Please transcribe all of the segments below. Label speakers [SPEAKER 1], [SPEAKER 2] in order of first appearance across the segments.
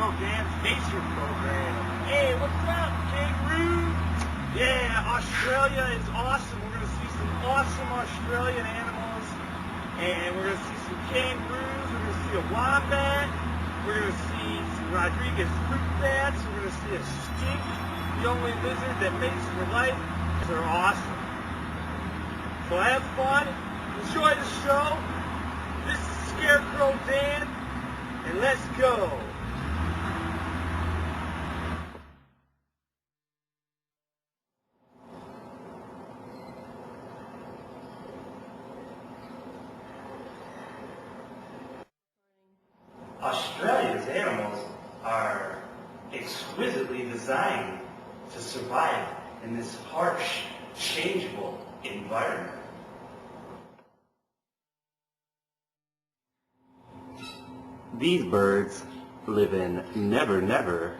[SPEAKER 1] Scarecrow Dan's nature program. Hey, what's up, kangaroo? Yeah, Australia is awesome. We're going to see some awesome Australian animals. And we're going to see some kangaroos. We're going to see a wombat. We're going to see some Rodriguez fruit bats. We're going to see a skink, the only lizard that mates for life. They're awesome. So have fun. Enjoy the show. This is Scarecrow Dan. And let's go. Australia's animals are exquisitely designed to survive in this harsh, changeable environment. These birds live in Never Never.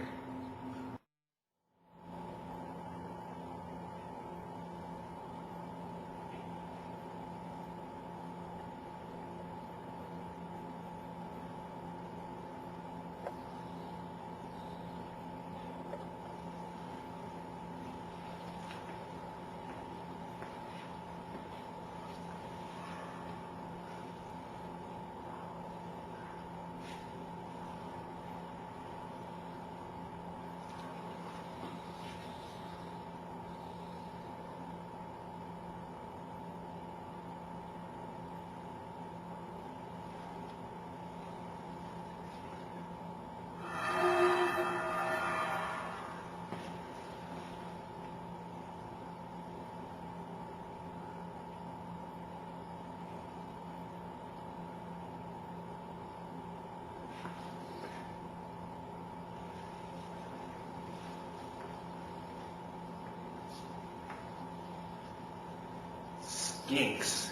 [SPEAKER 1] Skinks,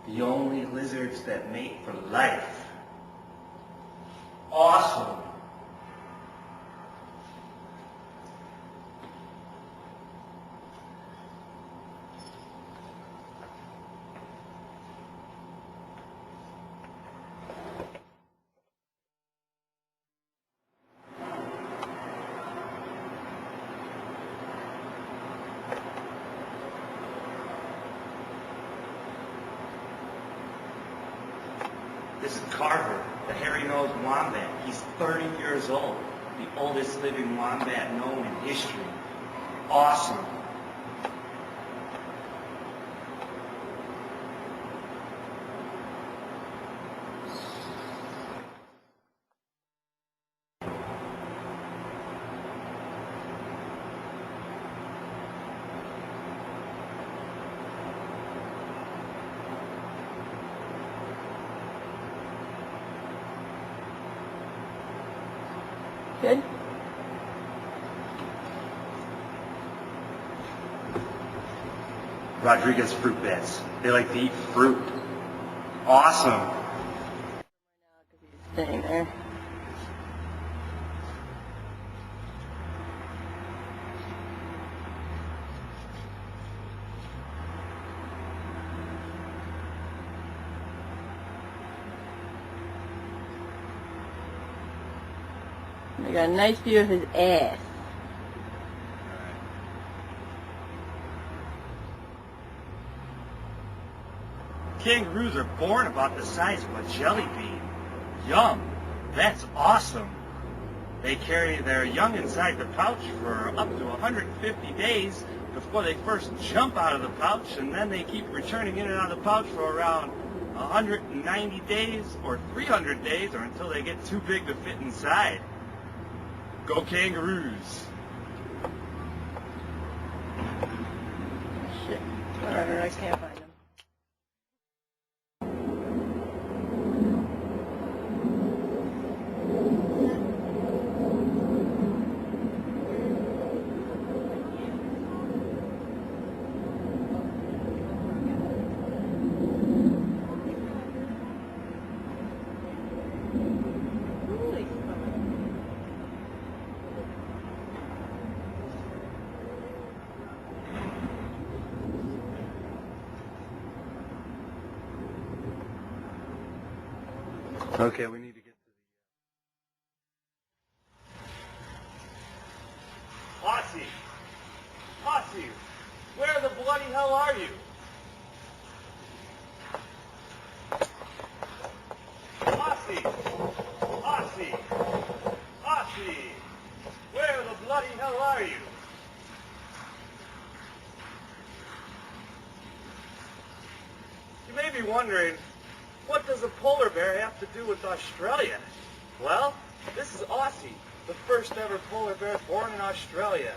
[SPEAKER 1] the only lizards that mate for life. Awesome. This is Carver, the hairy-nosed wombat. He's 30 years old, the oldest living wombat known in history. Awesome.
[SPEAKER 2] Good.
[SPEAKER 1] Rodriguez fruit bats. They like to eat fruit. Awesome.
[SPEAKER 2] Staying there. We got a nice view of his ass.
[SPEAKER 1] Kangaroos are born about the size of a jelly bean. Yum. That's awesome. They carry their young inside the pouch for up to 150 days before they first jump out of the pouch, and then they keep returning in and out of the pouch for around 190 days or 300 days, or until they get too big to fit inside. Go kangaroos.
[SPEAKER 2] Shit. Whatever, I can't find him.
[SPEAKER 1] Okay, we need to get to bloody hell are you? Aussie! Aussie! Aussie! Where the bloody hell are you? You may be wondering, what does a polar bear have to do with Australia? Well, this is Aussie, the first ever polar bear born in Australia.